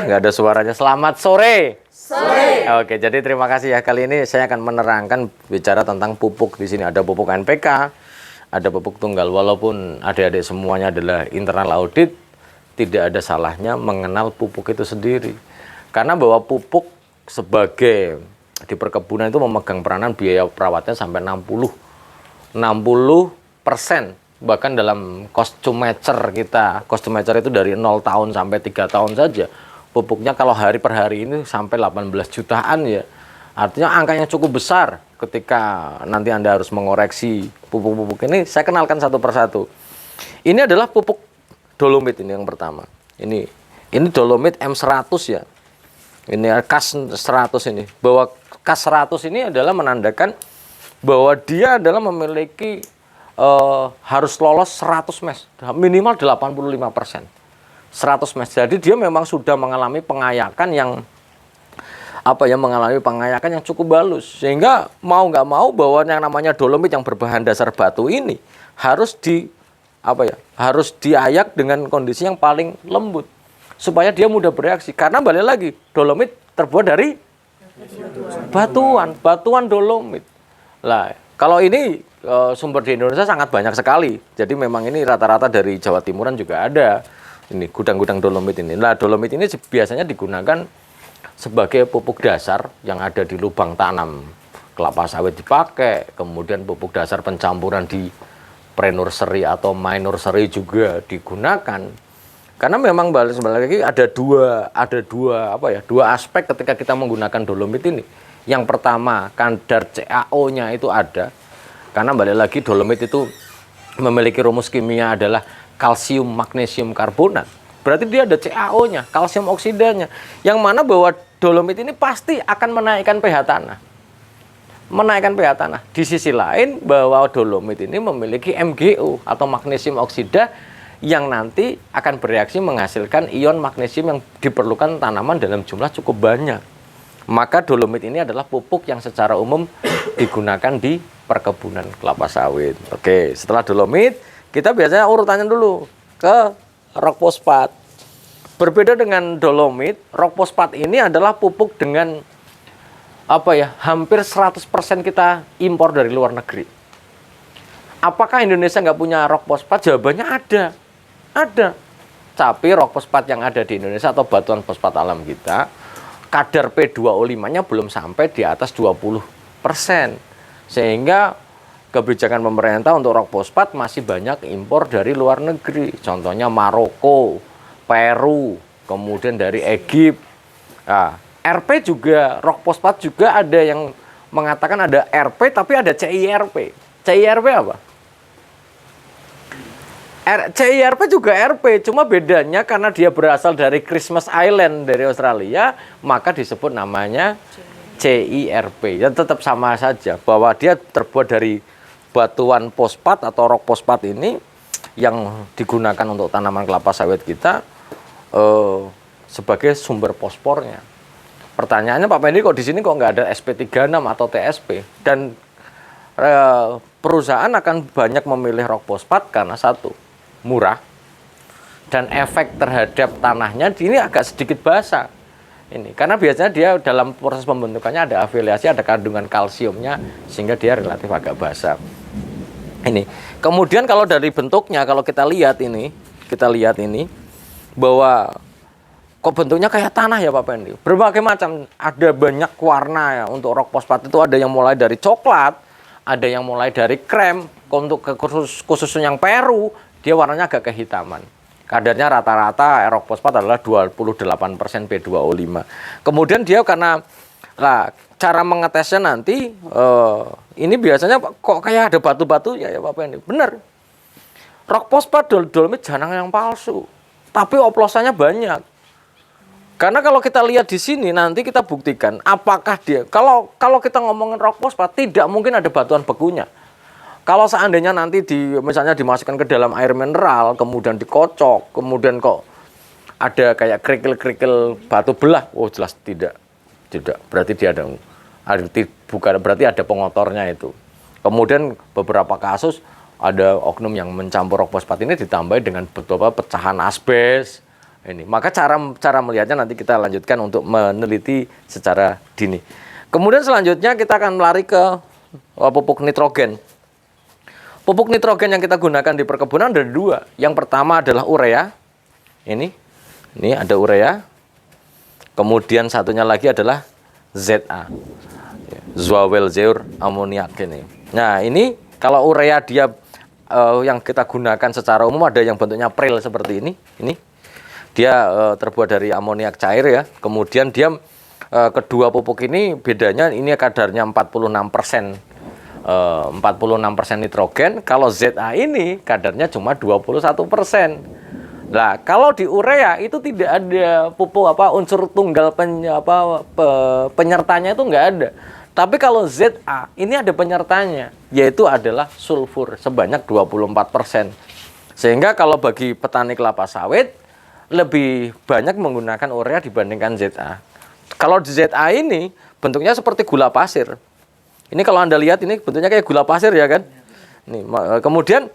nggak ada suaranya. Selamat sore. Sore. Oke, jadi terima kasih ya. Kali ini saya akan menerangkan bicara tentang pupuk. Di sini ada pupuk NPK, ada pupuk tunggal. Walaupun adik-adik semuanya adalah internal audit, tidak ada salahnya mengenal pupuk itu sendiri. Karena bahwa pupuk sebagai di perkebunan itu memegang peranan biaya perawatnya sampai 60%. Bahkan dalam cost-to-mature kita, cost-to-mature itu dari 0 tahun sampai 3 tahun saja. Pupuknya kalau hari per hari ini sampai 18 jutaan ya. Artinya angkanya cukup besar ketika nanti Anda harus mengoreksi pupuk-pupuk ini. Saya kenalkan satu persatu. Ini adalah pupuk dolomit ini yang pertama. Ini dolomit M100 ya. Ini KAS 100 ini. Bahwa KAS 100 ini adalah menandakan bahwa dia adalah memiliki harus lolos 100 mes, minimal 85%. 100 mes. Jadi dia memang sudah mengalami pengayakan yang mengalami pengayakan yang cukup halus. Sehingga mau nggak mau bahwa yang namanya dolomit yang berbahan dasar batu ini harus harus diayak dengan kondisi yang paling lembut supaya dia mudah bereaksi. Karena balik lagi, dolomit terbuat dari batuan dolomit. Lah, kalau ini sumber di Indonesia sangat banyak sekali. Jadi memang ini rata-rata dari Jawa Timuran juga ada. Ini gudang-gudang dolomit ini. Nah, dolomit ini biasanya digunakan sebagai pupuk dasar yang ada di lubang tanam kelapa sawit dipakai. Kemudian pupuk dasar pencampuran di pre-nursery atau my-nursery juga digunakan. Karena memang balik lagi ada dua aspek ketika kita menggunakan dolomit ini. Yang pertama, kadar CaO-nya itu ada. Karena balik lagi dolomit itu memiliki rumus kimia adalah kalsium magnesium karbonat. Berarti dia ada CaO-nya, kalsium oksidanya. Yang mana bahwa dolomit ini pasti akan menaikkan pH tanah. Di sisi lain bahwa dolomit ini memiliki MgO atau magnesium oksida yang nanti akan bereaksi menghasilkan ion magnesium yang diperlukan tanaman dalam jumlah cukup banyak. Maka dolomit ini adalah pupuk yang secara umum digunakan di perkebunan kelapa sawit. Oke, setelah dolomit, kita biasanya urutannya dulu ke rock fosfat. Berbeda dengan dolomit, rock fosfat ini adalah pupuk dengan hampir 100% kita impor dari luar negeri. Apakah Indonesia nggak punya rock fosfat? Jawabannya ada. Tapi rock fosfat yang ada di Indonesia atau batuan fosfat alam kita, kadar P2O5-nya belum sampai di atas 20%. Sehingga kebijakan pemerintah untuk rock fosfat masih banyak impor dari luar negeri. Contohnya Maroko, Peru, kemudian dari Egypt. Nah, RP juga, rock fosfat juga ada yang mengatakan ada RP tapi ada CIRP. CIRP apa? CIRP juga RP, cuma bedanya karena dia berasal dari Christmas Island dari Australia, maka disebut namanya CIRP. Ya tetap sama saja bahwa dia terbuat dari batuan fosfat atau rock fosfat ini yang digunakan untuk tanaman kelapa sawit kita sebagai sumber fosfornya. Pertanyaannya Pak Pendi, kok di sini kok nggak ada SP36 atau TSP? Dan perusahaan akan banyak memilih rock fosfat karena satu, murah, dan efek terhadap tanahnya ini agak sedikit basah. Ini karena biasanya dia dalam proses pembentukannya ada afiliasi, ada kandungan kalsiumnya sehingga dia relatif agak basah. Ini. Kemudian kalau dari bentuknya, kalau kita lihat ini bahwa kok bentuknya kayak tanah ya Pak Pendi. Berbagai macam, ada banyak warna ya untuk rock fosfat itu, ada yang mulai dari coklat, ada yang mulai dari krem. Untuk khususnya yang Peru, dia warnanya agak kehitaman. Kadarnya rata-rata rock fosfat adalah 28% P2O5. Kemudian dia karena cara mengetesnya nanti ini biasanya kok kayak ada batu-batunya ya Pak Pendi. Bener. Rock fosfat dolomit jarang yang palsu. Tapi oplosannya banyak. Karena kalau kita lihat di sini nanti kita buktikan apakah dia kalau kita ngomongin rock fosfat tidak mungkin ada batuan bekunya. Kalau seandainya nanti misalnya dimasukkan ke dalam air mineral, kemudian dikocok, kemudian kok ada kayak kerikil-kerikil batu belah, oh jelas tidak. Berarti dia berarti ada pengotornya itu. Kemudian beberapa kasus ada oknum yang mencampur rock fosfat ini ditambah dengan beberapa pecahan asbes, Ini. Maka cara melihatnya nanti kita lanjutkan untuk meneliti secara dini. Kemudian selanjutnya kita akan lari ke pupuk nitrogen. Pupuk nitrogen yang kita gunakan di perkebunan ada dua. Yang pertama adalah urea. Ini ada urea. Kemudian satunya lagi adalah ZA. Zoyl ammoniak ini. Nah, ini kalau urea dia yang kita gunakan secara umum ada yang bentuknya pril seperti ini. Ini dia terbuat dari amoniak cair ya. Kemudian dia kedua pupuk ini bedanya ini kadarnya 46%. 46% nitrogen, kalau ZA ini kadarnya cuma 21%. Nah, kalau di urea itu tidak ada pupuk unsur tunggal penyertanya itu nggak ada. Tapi kalau ZA ini ada penyertanya, yaitu adalah sulfur sebanyak 24%. Sehingga kalau bagi petani kelapa sawit lebih banyak menggunakan urea dibandingkan ZA. Kalau di ZA ini bentuknya seperti gula pasir. Ini kalau Anda lihat ini bentuknya kayak gula pasir ya kan. Nih, kemudian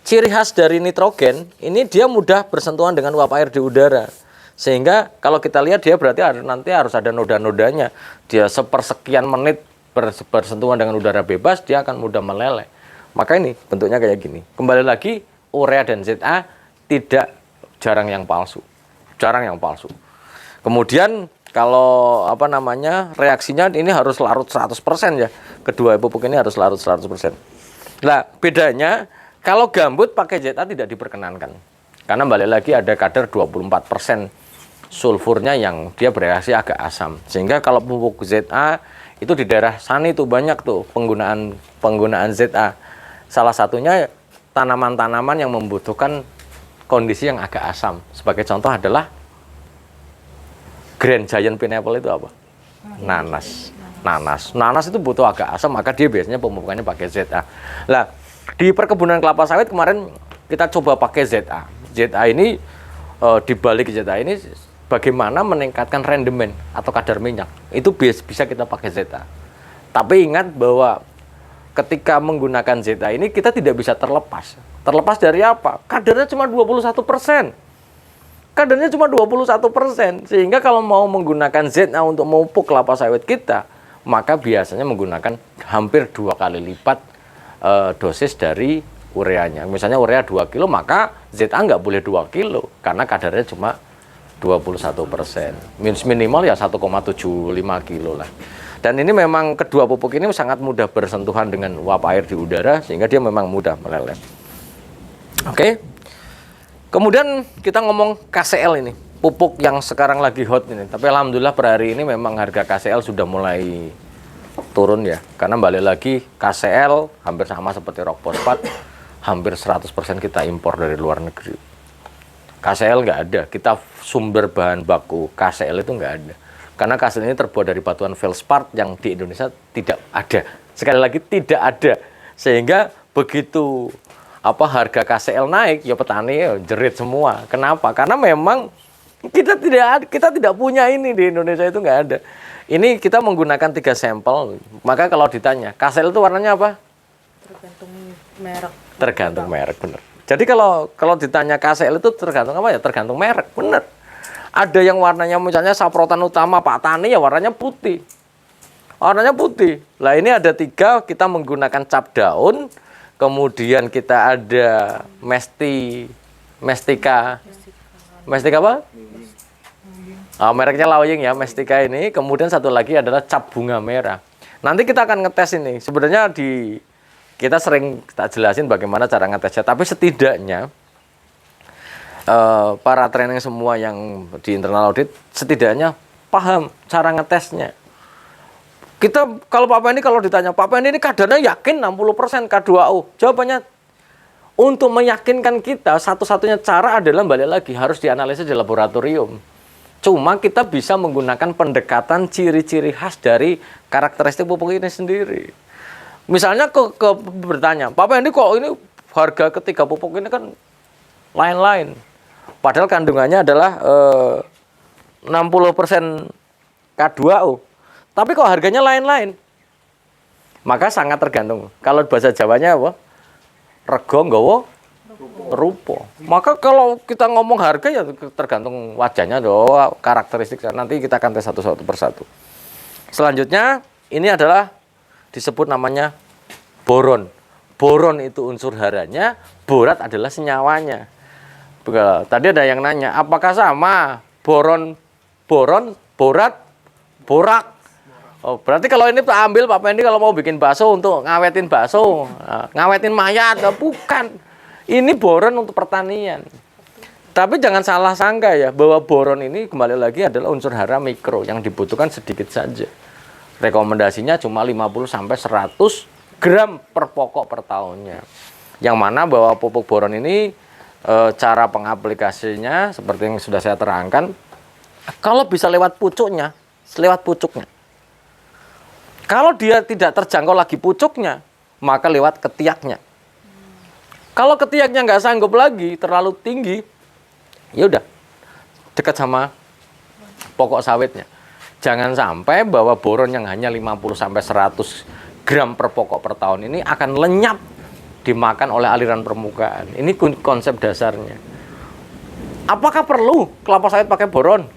ciri khas dari nitrogen ini dia mudah bersentuhan dengan uap air di udara. Sehingga kalau kita lihat dia berarti nanti harus ada noda-nodanya. Dia sepersekian menit bersentuhan dengan udara bebas dia akan mudah meleleh. Maka ini bentuknya kayak gini. Kembali lagi urea dan ZA tidak jarang yang palsu. Jarang yang palsu. Kemudian kalau reaksinya ini harus larut 100% ya. Kedua pupuk ini harus larut 100%. Nah, bedanya kalau gambut pakai ZA tidak diperkenankan. Karena balik lagi ada kadar 24% sulfurnya yang dia bereaksi agak asam. Sehingga kalau pupuk ZA itu di daerah sana itu banyak tuh penggunaan ZA. Salah satunya tanaman-tanaman yang membutuhkan kondisi yang agak asam. Sebagai contoh adalah Grand Giant Pineapple itu apa? Nanas itu butuh agak asam, maka dia biasanya pemupukannya pakai ZA. Nah, di perkebunan kelapa sawit kemarin kita coba pakai ZA. ZA ini di balik ZA ini bagaimana meningkatkan rendemen atau kadar minyak. Itu bisa kita pakai ZA. Tapi ingat bahwa ketika menggunakan ZA ini kita tidak bisa terlepas. Terlepas dari apa? Kadarnya cuma 21%. Kadarnya cuma 21%. Sehingga kalau mau menggunakan ZA untuk memupuk kelapa sawit kita, maka biasanya menggunakan hampir 2 kali lipat dosis dari ureanya. Misalnya urea 2 kilo, maka ZA nggak boleh 2 kilo karena kadarnya cuma 21%. Minimal ya 1,75 kilo lah. Dan ini memang kedua pupuk ini sangat mudah bersentuhan dengan uap air di udara sehingga dia memang mudah meleleh. Oke. Kemudian kita ngomong KCL ini, pupuk yang sekarang lagi hot ini. Tapi alhamdulillah per hari ini memang harga KCL sudah mulai turun ya. Karena balik lagi KCL hampir sama seperti rock fosfat, hampir 100% kita impor dari luar negeri. KCL nggak ada, kita sumber bahan baku KCL itu nggak ada. Karena KCL ini terbuat dari batuan feldspar yang di Indonesia tidak ada. Sekali lagi tidak ada. Sehingga begitu harga KCL naik, ya petani jerit semua. Kenapa? Karena memang kita tidak punya ini di Indonesia itu nggak ada. Ini kita menggunakan 3 sampel. Maka kalau ditanya, KCL itu warnanya apa? Tergantung merek. Tergantung merek, benar. Jadi kalau ditanya KCL itu tergantung apa ya? Tergantung merek, benar. Ada yang warnanya misalnya saprotan utama Pak Tani ya warnanya putih. Warnanya putih. Lah ini ada 3, kita menggunakan cap daun. Kemudian kita ada Mestika apa? Mereknya Laoying ya, Mestika ini. Kemudian satu lagi adalah cap bunga merah. Nanti kita akan ngetes ini. Sebenarnya kita sering tak jelasin bagaimana cara ngetesnya. Tapi setidaknya para training semua yang di internal audit setidaknya paham cara ngetesnya. Kita kalau Pak Pendi kalau ditanya, Pak Pendi ini kadarnya yakin 60% K2O. Jawabannya untuk meyakinkan kita satu-satunya cara adalah balik lagi harus dianalisis di laboratorium. Cuma kita bisa menggunakan pendekatan ciri-ciri khas dari karakteristik pupuk ini sendiri. Misalnya bertanya, Pak Pendi kok ini harga ketiga pupuk ini kan lain-lain. Padahal kandungannya adalah 60% K2O. Tapi kok harganya lain-lain? Maka sangat tergantung. Kalau bahasa Jawanya apa? Rego nggawa rupo. Maka kalau kita ngomong harga ya tergantung wajahnya doang, karakteristik. Nanti kita akan tes satu persatu. Selanjutnya ini adalah disebut namanya boron. Boron itu unsur haranya, borat adalah senyawanya. Tadi ada yang nanya, apakah sama boron, borat, borak? Oh, berarti kalau ini tak ambil Pak Pendi kalau mau bikin bakso untuk ngawetin bakso, ngawetin mayat, bukan. Ini boron untuk pertanian. Tapi jangan salah sangka ya, bahwa boron ini kembali lagi adalah unsur hara mikro yang dibutuhkan sedikit saja. Rekomendasinya cuma 50-100 gram per pokok per tahunnya. Yang mana bahwa pupuk boron ini cara pengaplikasinya seperti yang sudah saya terangkan, kalau bisa lewat pucuknya, lewat pucuknya. Kalau dia tidak terjangkau lagi pucuknya, maka lewat ketiaknya. Kalau ketiaknya nggak sanggup lagi, terlalu tinggi, ya udah dekat sama pokok sawitnya. Jangan sampai bahwa boron yang hanya 50-100 gram per pokok per tahun ini akan lenyap dimakan oleh aliran permukaan. Ini konsep dasarnya. Apakah perlu kelapa sawit pakai boron?